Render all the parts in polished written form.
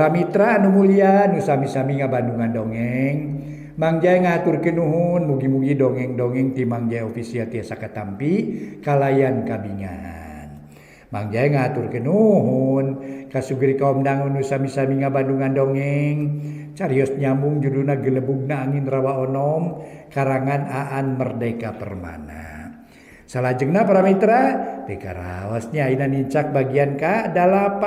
Para mitra anu mulia nu sami-sami ngabandungan dongeng, Mang Jaya ngaturkeun nuhun mugi-mugi dongeng-dongeng ti Mang Jaya official tiasa katampi kalayan kabingahan. Mang Jaya ngaturkeun nuhun kasugiri kaum dangu nu sami-sami ngabandungan dongeng, carios nyambung judulna Gelebugna Angin Rawa Onom karangan Aan Merdeka Permana. Salajengna para mitra, dikaraosnya ayeuna nincak bagian ke-88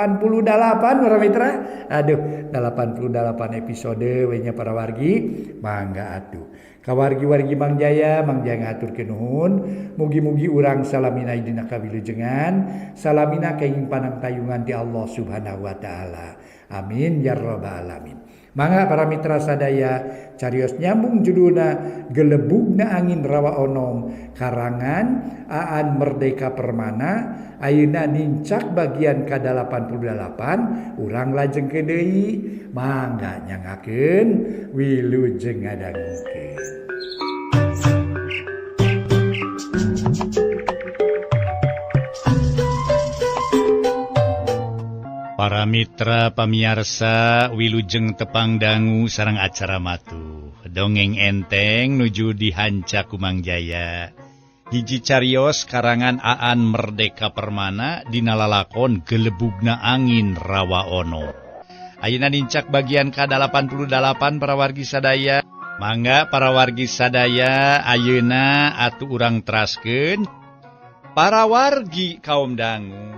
para mitra. Aduh, 88 episode we nya para wargi. Mangga atuh. Ka wargi-wargi Mang Jaya ngaturkeun nuhun, mugi-mugi urang salamina dina kawilujengan, salamina kenging panangtayungan ti Allah Subhanahu wa taala. Amin ya rabbal alamin. Mangga para mitra sadaya carios nyambung judulna Gelebugna Angin Rawa Onom karangan Aan Merdeka Permana. Ayeuna nincak bagian ke-88 urang lajengkeun deui. Mangga nyangakeun wilujeng ngadangukeun. Para mitra pamiarsa wilujeng tepang dangu sareng acara matu dongeng enteng nuju dihanca ku Mang Jaya. Hiji carios karangan Aan Merdeka Permana dina lalakon Gelebugna Angin Rawa Ono. Ayeuna nincak bagian ke-88 para wargi sadaya. Mangga para wargi sadaya ayeuna atuh urang teraskeun para wargi kaum dangu.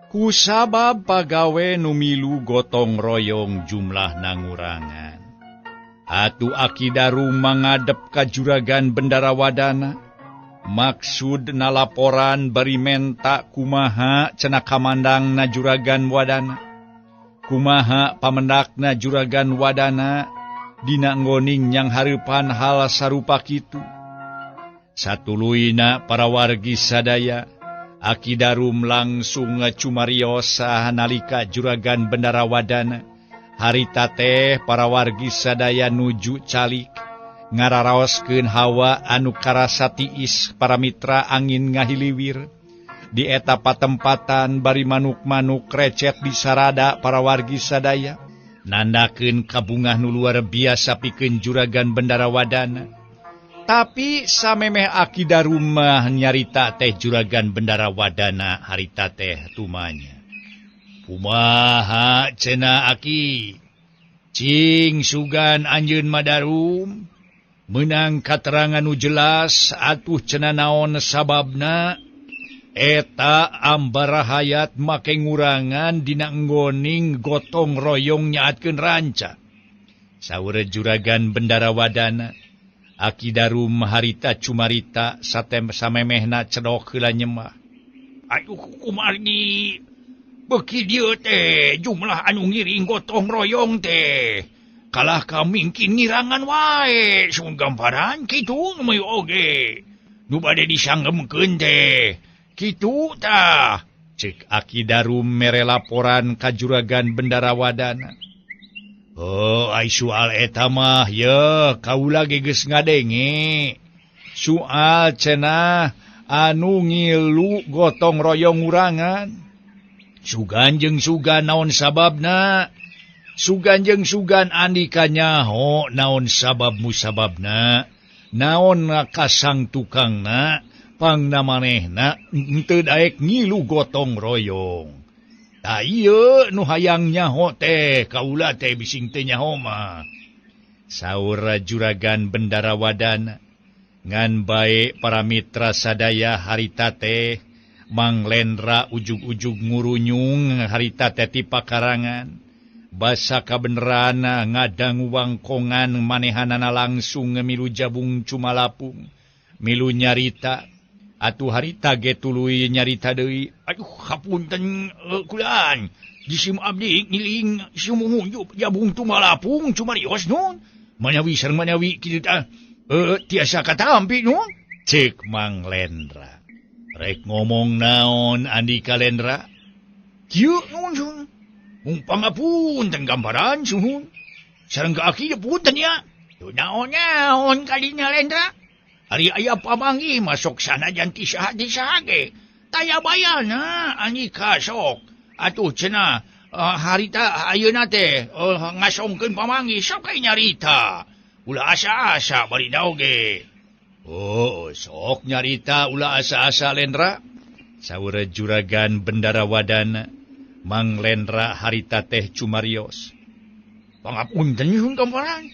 Kusabab pagawe nu milu gotong royong jumlah nangurangan. Atu akidaru mangadep ka juragan Bendara Wadana. Maksud na laporan bari menta kumaha cenah kamandang na juragan Wadana. Kumaha pamendak na juragan Wadana dina nggoning nyang hareupan hal sarupa kitu. Satuluyna para wargi sadaya Akidarum langsung cumariosa nalika juragan Bendara Wadana. Harita teh para wargi sadaya nuju calik ngararaoskeun hawa anu karasa tiis para mitra angin ngahiliwir. Di eta patempatan bari manuk-manuk recet di sarada para wargi sadaya. Nandakeun kabungah nu luar biasa pikeun juragan Bendara Wadana. Tapi samemeh akidarum mah nyarita teh juragan Bendara Wadana harita teh tumanya. Kumaha cenah aki? Cing sugan anjeun madarum meunang katerangan nu jelas atuh cenah naon sababna eta ambara hayat make ngurangan dina nggoning gotong royong nyaatkeun ranca. Saur juragan Bendara Wadana. Akidarum harita cumarita samemehna cedok heula nyemah. Aduh kumargi beuki dieu teh jumlah anu ngiring gotong royong teh kalah kamingkin ngirangan wae sun gamparan kitu nu meuy oge nu bade disanggemkeun teh kitu tah ceuk Akidarum mere laporan ka juragan Bendara Wadana. Oh, ai soal eta mah ya kaula geus ngadenge. Soal cenah anu ngilu gotong royong urangan. Sugan jeung sugan naon sababna? Sugan jeung sugan andika nyaho naon sabab musababna? Naon kasang tukangna? Pangna manehna henteu daek ngilu gotong royong. Da ieu nu hayang nyaho teh kaula teh bising teh nyaho mah. Saur juragan Bendara Wadana. Ngan bae para mitra sadaya harita teh Mang Lendra ujug-ujug ngurunyung harita teh ti pakarangan. Basa kabeneran ngadang wangkongan manehanana langsung milu jabung cumalapung. Milu nyarita. Atuh harita ge tuluy nyarita deui. Aduh hapunten kulaan. Jisim abdi ngiling sumuhun jabung tumalapung cumarios nun. Manyawi sareng manyawi kitu tah tiasa katampi nun. Ceuk Mang Lendra. Rek ngomong naon Andika Lendra? Kieu nun sun. Mung pangapunten gambaran suhun. Sareng ka aki punten ya. Teu naon-naon kalina Lendra. Ari aya pamanggih masuk sana janti saha ge. Taya bayana ani kasok. Atuh cenah harita ayeuna teh ngasongkeun pamanggih sok kae nyarita. Ulah asa-asa bari daoge. Oh, sok nyarita ulah asa-asa Lendra. Saur juragan Bendarawadana. Mang Lendra harita teh cumarios. Pangapunten nyuhun kamparan.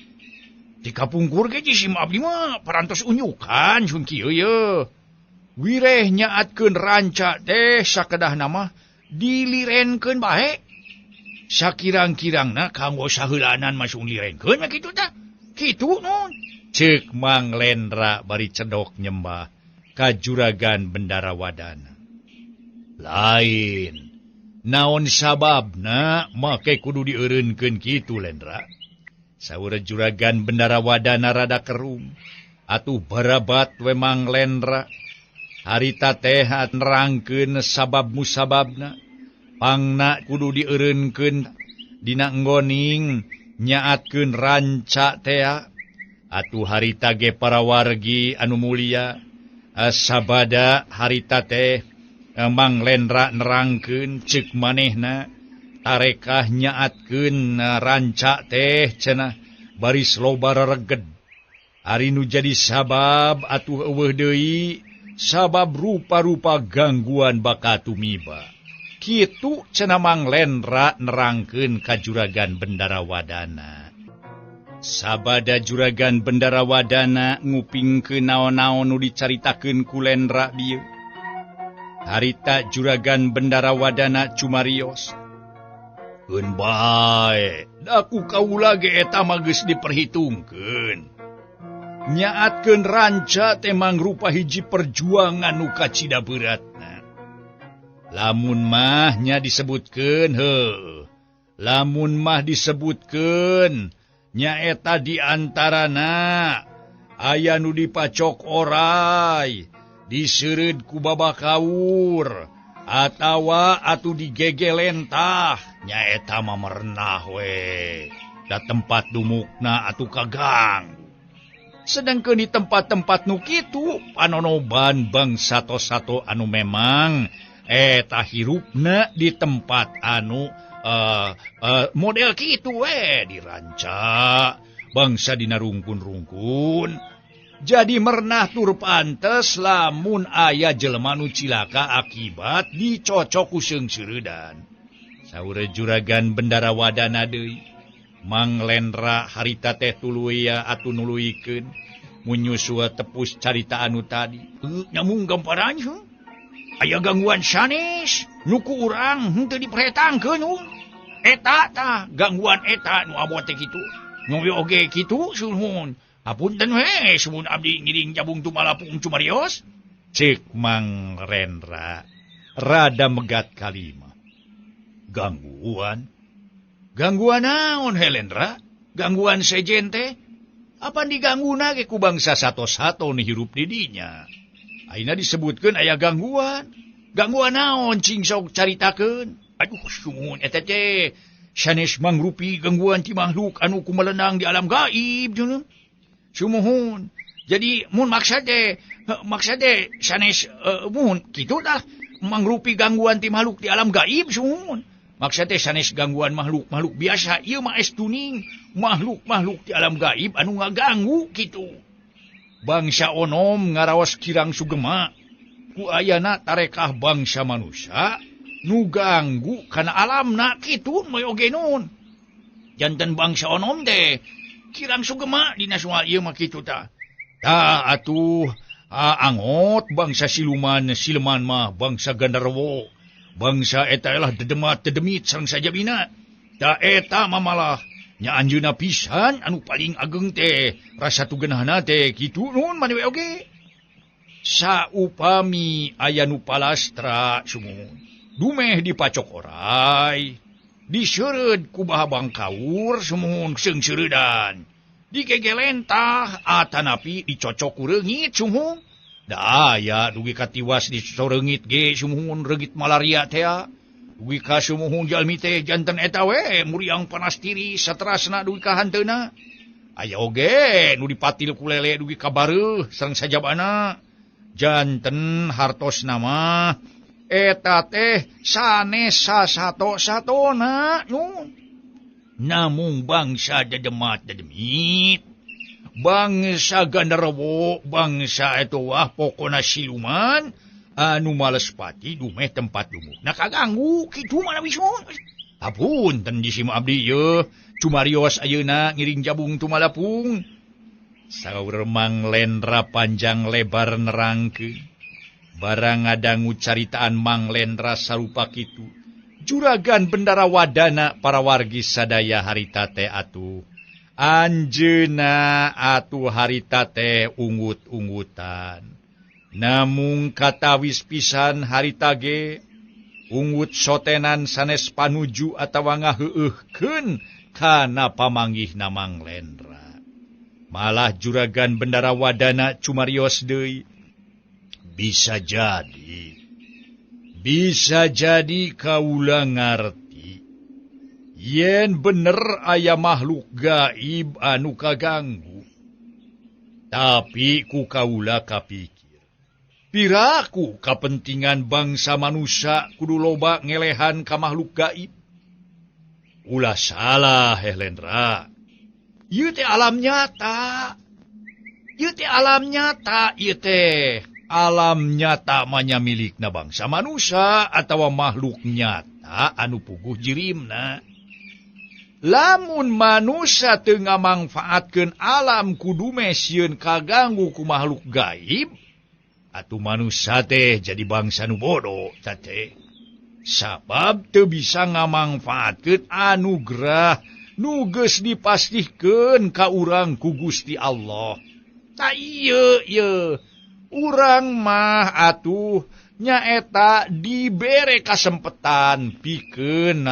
Di kapungkur ge jisim abdi mah parantos unyukan sun kieu ye. Wireh nyaatkeun ranca teh sakedah nama dilirenkeun bae. Sakirang-kirangna kanggo saheulanan masung lirenkeun mah kitu tah. Kitu nun. Ceuk Mang Lendra bari cedok nyembah ka juragan Bendarawadana. Lain. Naon sababna make kudu dieureunkeun kitu Lendra. Saur juragan Bendarawadana rada kerum. Atuh barabat we Mang Lendra. Harita teh nerangkeun sabab musababna. Pangna kudu dieureunkeun dina enggoning nyaatkeun ranca teh. Atuh harita ge para wargi anu mulia. Sabada harita teh Mang Lendra nerangkeun ceuk manehna tarekah nyaatkeun ranca teh cenah baris loba rereged. Ari nu jadi sabab atuh eueuh deui sabab rupa-rupa gangguan bakat tumiba. Kitu cenah Mang Lendra nerangkeun ka juragan Bendarawadana. Sabada juragan Bendarawadana ngupingkeun naon-naon nu dicaritakeun ku Lendra dieu. Harita juragan Bendarawadana cumarios. Keun bae, daku kaula ge eta mah geus diperhitungkeun. Nyaatkeun ranca teh mangrupa hiji perjuangan nu kacida beuratna. Lamun mah nya disebutkeun heuh. Lamun mah disebutkeun nyaeta di antarana aya nu dipacok oray, diseureud ku babakaur, atawa atuh digegelentah, nyaeta mah merenah we. Da tempat dumukna atuh kagang. Sedangkeun di tempat-tempat nu kitu panonoban bangsa-sato anu memang eta hirupna di tempat anu model kitu we diranca bangsa dina rungkun-rungkun. Jadi merenah tur pantes lamun aya jelema nu cilaka akibat dicocok ku seungseuredan. Saur juragan Bendarawadana deui. Mang Lendra harita teh tuluy atuh nuluikeun munyusua tepus carita anu tadi. Nyamung gamparannya. Aya gangguan sanes nu ku urang henteu diperetangkeun. Eta tah gangguan eta nu abot teh kitu. Nu oge kitu sunuhun. Apunten we sumun abdi ngiring jabung tumalapung cumarios. Ceuk Mang Lendra rada megat kalima. Gangguan? Gangguan naon Lendra? Gangguan sejen teh? Apa digangguna ge ku bangsa sato-sato nu hirup di dinya? Ayeuna disebutkeun aya gangguan. Gangguan naon cing sok caritakeun? Aduh sumun eta teh sanes mangrupi gangguan ti makhluk anu kumelenang di alam gaib jeung. Sumuhun. Jadi mun maksade sanes mun kitu tah mangrupi gangguan ti makhluk di alam gaib sumuhun. Maksade sanes gangguan makhluk biasa ieu mah estuning makhluk di alam gaib anu ngaganggu kitu. Bangsa onom ngaraos kirang sugema ku ayana tarekah bangsa manusia nu ganggu kana alamna kitu moy oge nun. Janten bangsa onom teh kirang sugema dina soal ieu mah kitu tah. Tah atuh angot bangsa sileman mah bangsa Gandarwo. Bangsa eta elah dedemat-dedemit sareng sajabina. Da eta mah malah nya anjeunna pisan anu paling ageng teh rasa tugenahna teh kitu nun mani we oge. Saupami aya nu palastra sumuhun. Dumeh dipacok oray. Diseureud ku baha bangkaur sumuhun seungseuredan. Digegelentah atanapi dicocok ku reungit sumuhun. Da aya dugi katiwas di soreungit ge sumuhun reungit malaria teh. Dugi ka sumuhun jalmi teh janten eta we muriang panas tiri saterasna dugi ka hanteuna. Aya oge nu dipatil ku lele dugi ka bareuh sareng sajabana. Janten hartosna mah eta teh sanes sasato-satona nyun. Namung bangsa dedemat dedemit, bangsa gandarwo, bangsa itu pokona siluman, anu males pati dumeh tempat dumuh. Nakaganggu kitu mana bisun. Apun ten di sim abdi ye, cumarios ayeuna ngiring jabung tumalapung. Saur Mang Lendra panjang lebar nerangkeun. Barang ngadangu caritaan Mang Lendra sarupa kitu. Juragan Bendara Wadana para wargi sadaya harita teh atuh. Anjeuna atuh harita teh ungut-ungutan. Namung katawis pisan harita ge ungut sotenan sanes panuju atawa ngaheueuhkeun kana pamanggihna Mang Lendra. Malah Juragan Bendara Wadana cumarios deui. Bisa jadi kaula ngarti, yen bener aya makhluk gaib anu kaganggu. Tapi ku kaula kapikir, piraku kapentingan bangsa manusia kudu loba ngelehan ka makhluk gaib. Ulah salah, Lendra. Ieu teh alam nyata. Alam nyata manya milikna bangsa manusia atawa makhluk nyata anu puguh jirimna. Lamun manusia teu ngamangfaatkeun alam kudu mesieun kaganggu ku makhluk gaib, atuh manusia teh jadi bangsa nu bodoh teh. Sabab teu bisa ngamangfaatkeun anugerah nu geus dipastihkeun ka urang ku Gusti Allah. Ta ieu urang mah atuh nyaeta dibere kasempetan pikeun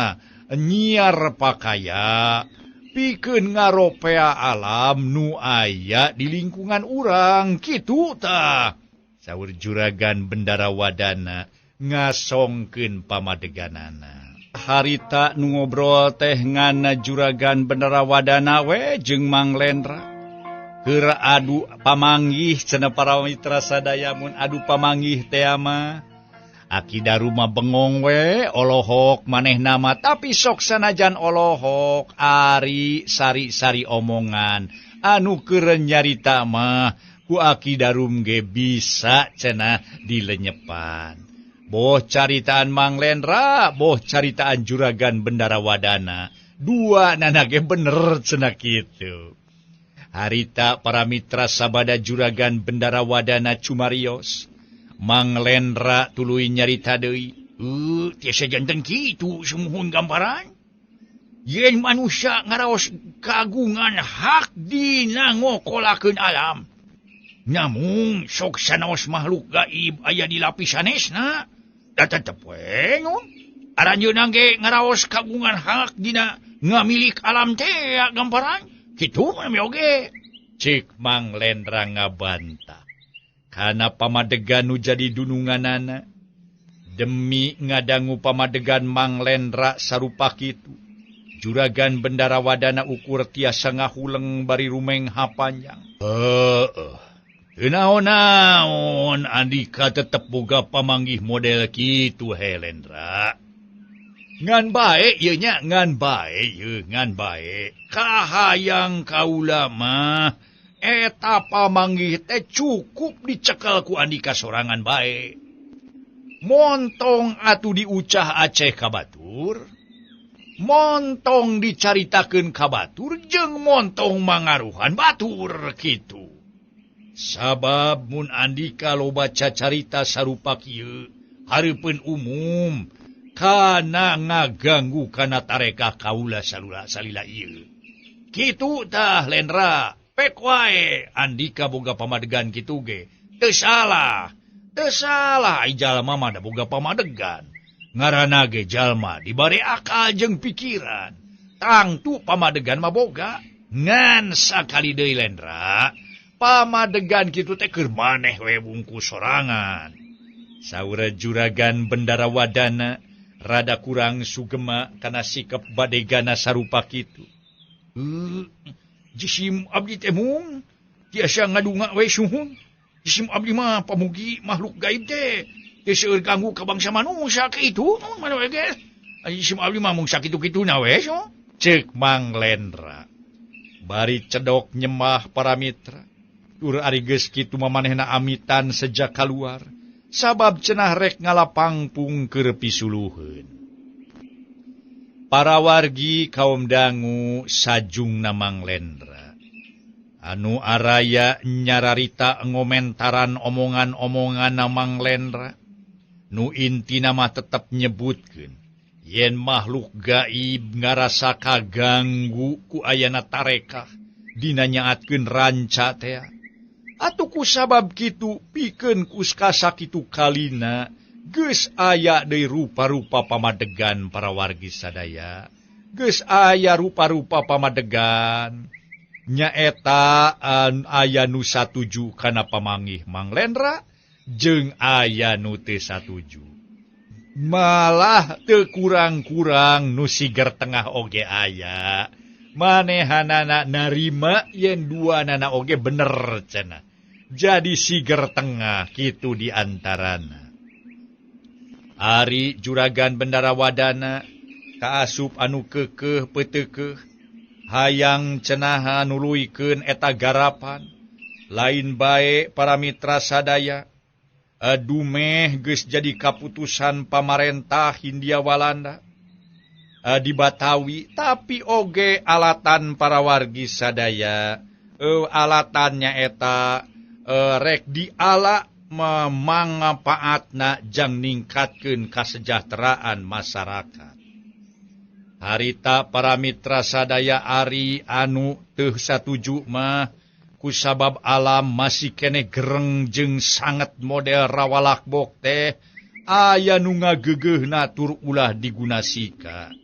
nyiar pakaya, pikeun ngaropea alam nu aya di lingkungan urang kitu tah. Saur Juragan Bendara Wadana ngasongkeun pamadeganana. Harita nu ngobrol teh ngan Juragan Bendara Wadana we jeung Mang Lendra. Keur adu pamanggih cenah para mitra sadaya mun adu pamanggih teh mah aki daruma bengong we olohok manehna mah tapi sok sanajan olohok ari sari-sari omongan anu keur nyarita mah ku aki darum ge bisa cenah dilenyepan. Boh caritaan Mang Lendra, boh caritaan Juragan Bendara Wadana, dua nana ge bener cenah kitu. Harita para mitra sabada Juragan Bendara Wadana cumarios, Mang Lendra tuluy nyarita deui. Tiasa janten kitu sumuhun gambaran. Yen manusia ngaraos kagungan hak dina ngokolakeun alam. Namun sok sanaos makhluk gaib aya di lapisanesna. Da tetep we aranjeunna ge ngaraos kagungan hak dina ngamilik alam teh gambaran. Kitu mah oge. Cik Mang Lendra ngabantah. Kana pamadegan nu jadi dununganana. Demi ngadangu pamadegan Mang Lendra sarupa kitu. Juragan Bendara Wadana ukur tiasa ngahuleng bari rumeng hapanjang. Naon-naon Andika tetep boga pamanggih model kitu Lendra. Ngan bae ieu nya, ngan bae. Kahayang kaula mah eta pamanggih teh cukup dicekel ku Andika sorangan bae. Montong atuh diucah Aceh ka batur, montong dicaritakeun ka batur jeung montong mangaruhan batur kitu. Sabab mun Andika loba cacarita sarupa kieu hareupeun umum kana ngaganggu kana tarekah kaula salila ieu. Kitu tah Lendra, pek wae Andika boga pamadegan kitu ge. Teu salah ai jalma mah da boga pamadegan. Ngaranna ge jalma dibari akal jeung pikiran. Tangtu pamadegan mah boga. Ngan sakali deui Lendra, pamadegan kitu teh keur maneh we bungkus sorangan. Saur Juragan Bendara Wadana rada kurang sugema kana sikap badegana sarupa kitu. Jisim abdi teh mung tiasa ngadunga we suhun. Jisim abdi mah pamugi makhluk gaib teh Teu seueur ganggu ka bangsa manusia kitu mana we geus. Ai si abdi mah mung sakitu-kituna we so. Ceuk Mang Lendra. Bari cedok nyembah para mitra. Tur ari geus kitu mamanehna amitan sejak kaluar. Sabab cenah rek ngalapangpung keur pisuluheun. Para wargi kaum dangu sajungna Mang Lendra. Anu araya nyararita ngomentaran omongan-omongan Mang Lendra. Nu intina mah tetep nyebutkeun yen makhluk gaib ngarasa kaganggu ku ayana tarekah dina nyaatkeun ranca teh. Atuh ku sabab kitu pikeun kus kasakitu kalina geus aya deui rupa-rupa pamadegan para wargi sadaya. Geus aya rupa-rupa pamadegan. Nyaeta aya nu satuju kana pamangih Mang Lendra jeung aya nu teu satuju. Malah teu kurang-kurang nu siger tengah oge aya. Manehanana narima yen duanana oge bener cenah. Jadi siger tengah kitu di antarana. Ari juragan Bendarawadana kaasup anu keukeuh peuteukeuh hayang cenah nuluykeun eta garapan lain bae para mitra sadaya dumeh geus jadi kaputusan pamarentah Hindia Walanda di Batawi tapi oge alatan para wargi sadaya alatannya eta rek diala mangapaatna jang ningkatkeun kasejahteraan masyarakat. Harita para mitra sadaya ari anu teu satuju mah kusabab alam masih kene gereng jeung sangat model rawalakbok teh aya nu ngageugeuhna tur ulah digunasika.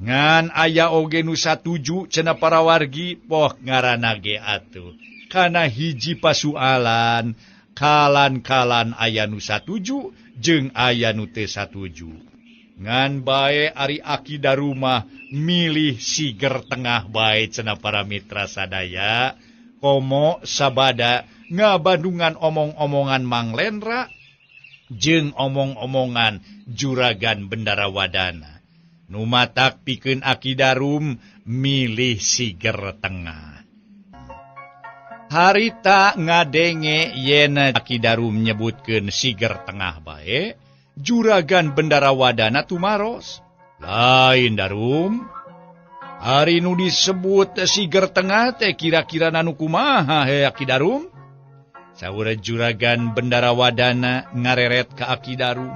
Ngan aya oge nu satuju cenah para wargi poh ngaranna ge atuh. Kana hiji pasualan kalan-kalan aya nu satuju jeung aya nu teu satuju. Ngan bae ari akidah rumah milih siger tengah bae cenah para mitra sadaya. Komo sabada ngabandungan omong-omongan Mang Lendra jeung omong-omongan juragan Bendarawadana. Nu matak pikeun akidarum milih siger tengah. Harita ngadenge yen akidarum nyebutkeun siger tengah bae, juragan Bendarawadana tumaros. Lain darum. Hari nu disebut siger tengah teh kira-kira nanu kumaha he akidarum? Saur juragan Bendarawadana ngareret ka akidarum.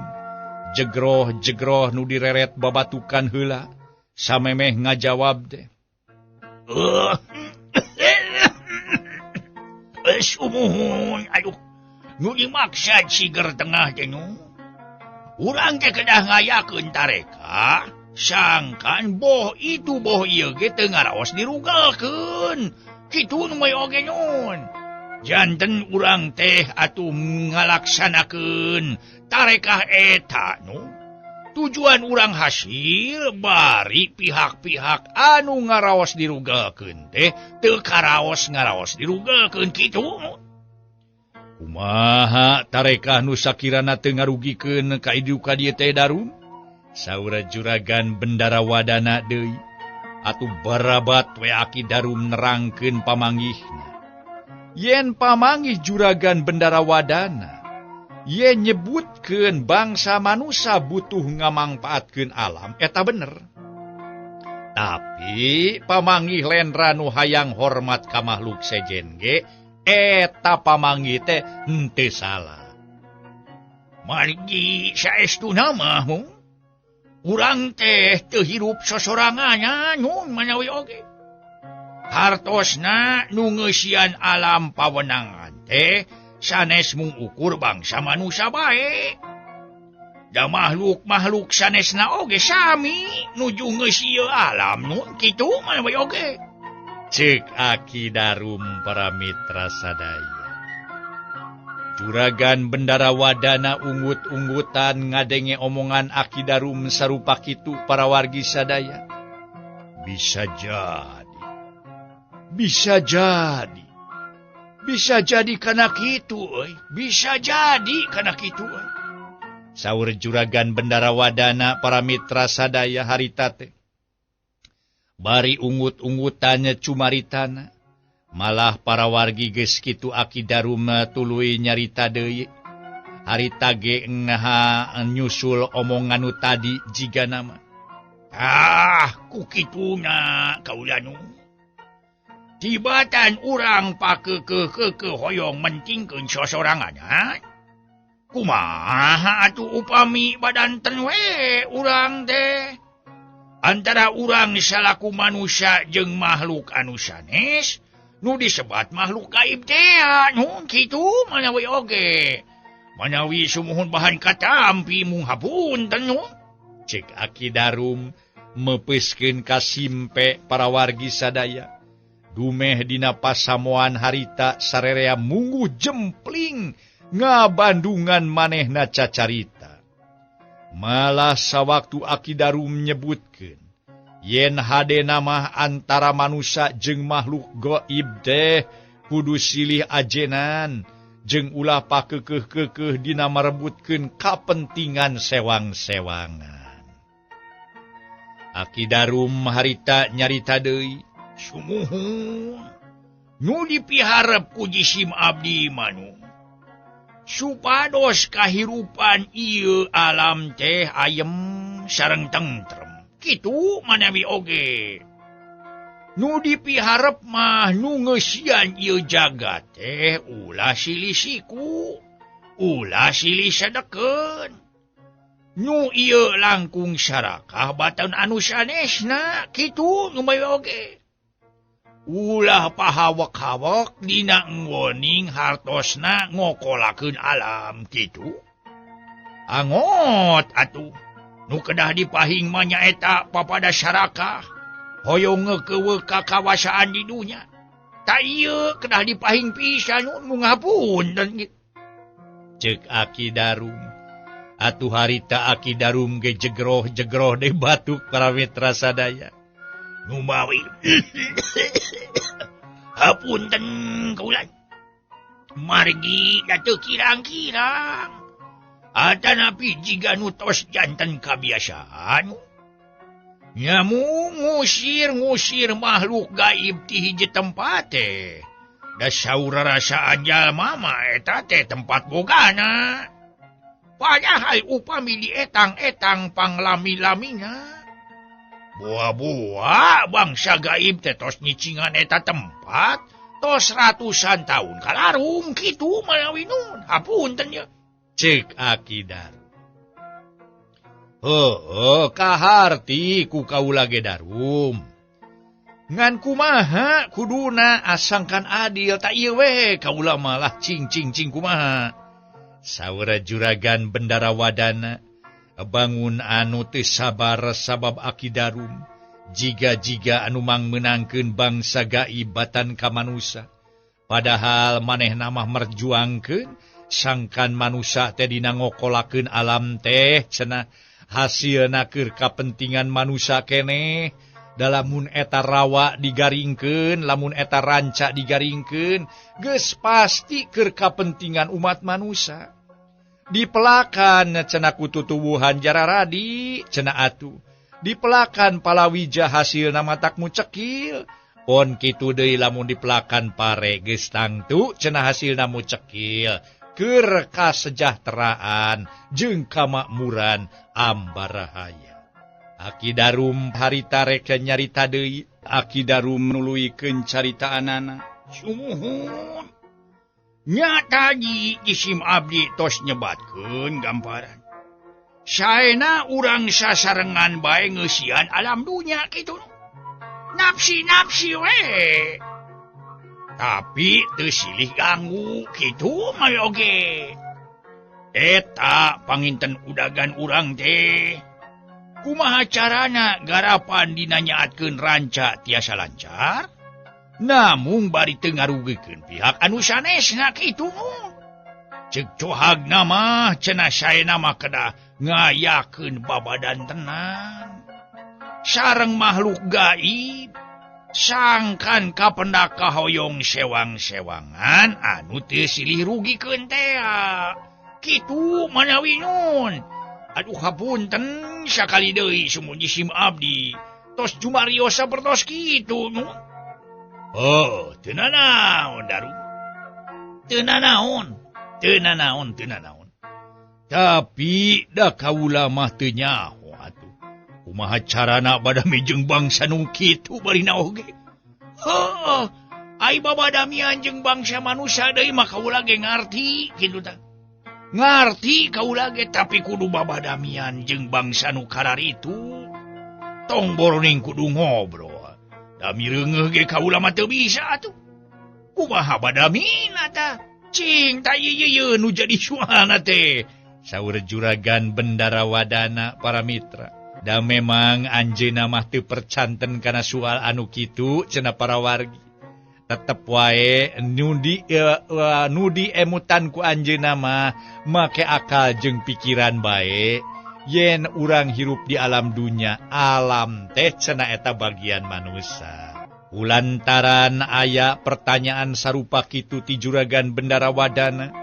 Jegroh-jegroh nu direret babatukan heula. Samemeh ngajawab teh. Sumuhun, aduh, nu dimaksud siger tengah teh nu. Urang teh kedah ngayakeun tareka. Sangkan boh itu boh ieu ge teu ngaraos dirugalkeun. Kitu nu moy oge nyun. Janten urang teh atuh ngalaksanakeun tarekah eta nu. Tujuan urang hasil bari pihak-pihak anu ngaraos dirugalkeun teh teu karaos ngaraos dirugalkeun kitu. Kumaha tarekah nu sakirana teu ngarugikeun ka idu ka dieu teh darum? Saur juragan Bendarawadana deui. Atuh barabat we akidarum nerangkeun pamanggihna. Yen pamanggih juragan Bendarawadana yen nyebutkeun bangsa manusia butuh ngamangpaatkeun alam eta bener. Tapi pamanggih Lendra nu hayang hormat ka makhluk sejen ge eta pamanggih teh henteu salah. Margi saestuna mah urang teh teu hirup sosorangannya nun manawi oge. Hartosna nu ngeusian alam pawenangan teh sanes mung ukur bangsa manusia bae. Da makhluk-makhluk sanesna oge sami nuju ngeusieu alam nun kitu manawi oge. Ceuk akidarum para mitra sadaya. Juragan Bendarawadana unggut-unggutan ngadenge omongan akidarum sarupa kitu para wargi sadaya. Bisa jadi. Bisa jadi. Bisa jadi kana kitu euy. Bisa jadi kana kitu euy. Saur juragan Bendara Wadana para mitra sadaya harita teh. Bari ungut-ungutannya cumaritana. Malah para wargi geus kitu Aki Darum tuluy nyarita deui. Harita ge ngaha nyusul omongan nu tadi jiga nama. Ku kituna kaula nu. Tibatan urang pakekeh hoyong mentingkeun sosorangan. Kumaha atuh upami badanten we urang teh. Antara urang salaku manusia jeung makhluk anu sanes. Nu disebat makhluk gaib teh nu kitu manawi oge. Manawi sumuhun bahan katampi mung hapunten nu. Cek Aki Darum mepeskeun ka simpe para wargi sadaya. Dumeh dina pasamoan harita sarerea mungguh jempling ngabandungan manehna cacarita. Malah sawaktu Aki Darum nyebutkeun yen hade nama antara manusia jeung makhluk gaib teh kudu silih ajenan jeung ulah pakekeh-kekeh dina marebutkeun kapentingan sewang-sewangan. Aki Darum harita nyarita deui, sumuhun nu dipiharep ku jisim abdi manu. Supados kahirupan ieu alam teh ayem sareng tentrem. Kitu manawi oge. Nu dipiharep mah nu ngeusian ieu jagat teh ulah silih siku, ulah silih sedekeun. Nu ieu langkung sarakah batan anu sanesna, kitu nu bae oge. Ulah pahawak-hawak dina ngwoning hartosna ngokolakeun alam kitu. Angot atuh. Nu kedah dipahing mah nyaeta papada sarakah hoyong ngeukewe kakawasaan di dunya. Ta ieu kedah dipahing pisan nu ngapunten. Ceuk Aki Darum. Atuh harita Aki Darum ge jegroh-jegroh deui batuk para mitra sadaya. Nu mawi. Hapunten kaula. Margi da teu kirang-kirang. Atanapi jika nu tos janten kabiasaan. Nyamu ngusir makhluk gaib ti hiji tempat teh. Da saurarasaan jalma mah eta teh tempat bogana. Padahal upami di etang-etang panglami-lamina. Buah-buah bangsa gaib teh tos nyicingan eta tempat. Tos ratusan tahun kalarum kitu malawi nun. Hapunten ya. Cek Aki Darum. Kaharti ku kaula ge Darum. Ngan kumaha kuduna asangkan adil tak ieu we kaula malah cing kumaha. Saur juragan Bendara Wadana bangun anu teu sabar sabab Aki Darum jiga-jiga anu mangmeunangkeun bangsa gaib batan ka manusia. Padahal manehna mah merjuangkeun sangkan manusia teh dina ngokolakeun alam teh cenah hasilna keur kapentingan manusia keneh. Lamun eta rawa digaringkeun, lamun eta ranca digaringkeun, geus pasti keur kapentingan umat manusia. Dipelakan cenah kututuwuhan jararadi cenah atuh. Dipelakan palawija hasilna matakmu cekil. Pon kitu deui lamun dipelakan pare geus tangtu cenah hasilna mu cekil. Keur kasejahteraan jeung kamakmuran ambarahaya. Aki Darum harita rek nyarita deui. Aki Darum nuluykeun caritaanana. Sumuhun. Nya tadi jisim abdi tos nyebatkeun gambaran. Saena urang sasarengan bae ngeusian alam dunya kitu. Napsi-napsi we. Tapi teu silih ganggu kitu mah oge. Eta panginten udagan urang teh. Kumaha carana garapan dinanyaatkeun ranca tiasa lancar? Namung bari teu ngarugikeun pihak anu sanesna kitu. Ceuk cohagna mah cenah saena mah kedah ngayakeun babadan tenan. Sareng makhluk gaib sangkan kapendaka hoyong sewang-sewangan anu teu silih rugikeun teh. Kitu manawi nun. Aduh hapunten sakali deui sumuji sim abdi. Tos jumarios sapertos kitu nun. Oh, teu nanaon daru. Teu nanaon. Tapi da kaula mah teu nyaho atuh. Kumaha carana badami jeung bangsa nu kitu bari naoge. Heuh, ai babadamian jeung bangsa manusia deui mah kaula ge ngarti kitu tah. Ngarti kaula ge tapi kudu babadamian jeung bangsa nu kararitu. Tong boroning kudu ngobrol. Dami reungeuh ge kaula mah teu bisa atuh. Kumaha badamina tah? Cing ta ieu nu jadi suana teh. Saur juragan Bendarawadana para mitra. Da memang anjeunna mah teu percanten kana soal anu kitu cenah para wargi. Tetep wae nu di emutan ku anjeunna mah make akal jeung pikiran bae. Yen urang hirup di alam dunya, alam teh cenah eta bagian manusia. Ulantaran aya pertanyaan sarupa kitu ti juragan Bendarawadana,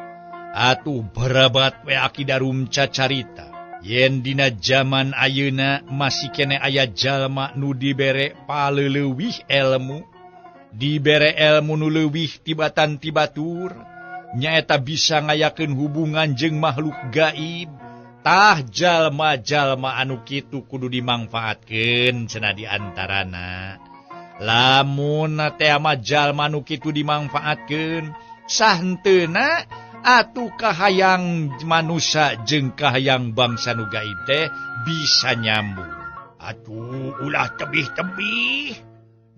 atuh barabat we Aki Darum cacarita. Yen dina zaman ayeuna masih kene aya jalma nu dibere paleleuwih ilmu, dibere ilmu nu leuwih tibatan ti batur, nyaeta bisa ngayakeun hubungan jeung makhluk gaib. Tah jalma-jalma anu kitu kudu dimangfaatkeun cenah di antarana. Lamun teh mah jalma anu kitu dimangfaatkeun, sah henteuna atuh kahayang manusia jeung kahayang bangsa nu gaib teh bisa nyambung. Atuh ulah tebih-tebih.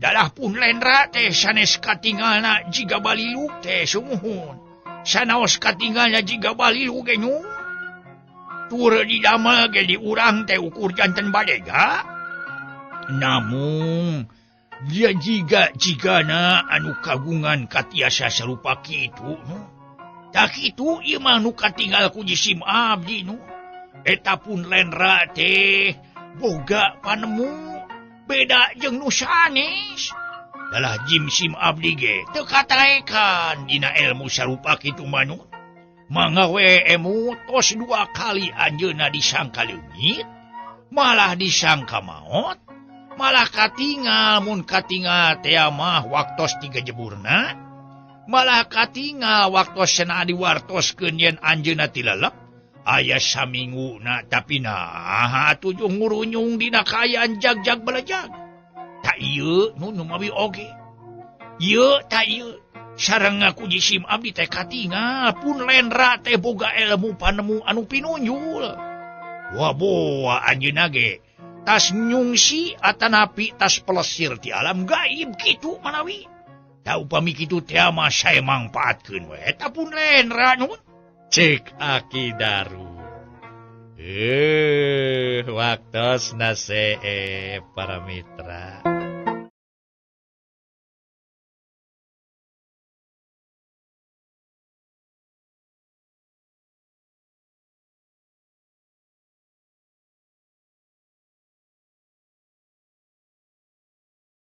Dalah pun lendra teh sanes katinggalna jiga baliluk teh sumuhun. Sanaos katinggalna jiga baliluk ge nu. Tur didamel ge di urang teh ukur janten badega. Namun dia jigana anu kagungan katiasa sarupa kitu nu. Tak kitu ieu mah nu katinggal ku jisim abdi nu. Eta pun lendra teh boga panemu beda jeung nu sanes. Dalah jisim abdi ge teu kataekan dina ilmu sarupa kitu mah nu. Mangawe emu tos 2 kali anjeunna disangka leungit, malah disangka maot, malah katingal mun katingal teh mah waktos 3 jeburna, malah katingal waktos cenah diwartoskeun yen anjeunna ti lelep, aya saminguna tapi nah atuh ngurunyung dina kaayaan jag-jag belejag. Ta ieu nu mawi oge. Ieu ta ieu sareng ngaku jisim abdi teh katingal pun lendra teh boga ilmu panemu anu pinunjul. Wah boa anjeunna ge tas nyungsi atanapi tas pelesir ti alam gaib kitu manawi. Da upami kitu teh mah sae mangpaatkeun we eta pun lendra nun. Cek Aki Darum. Waktosna see para mitra.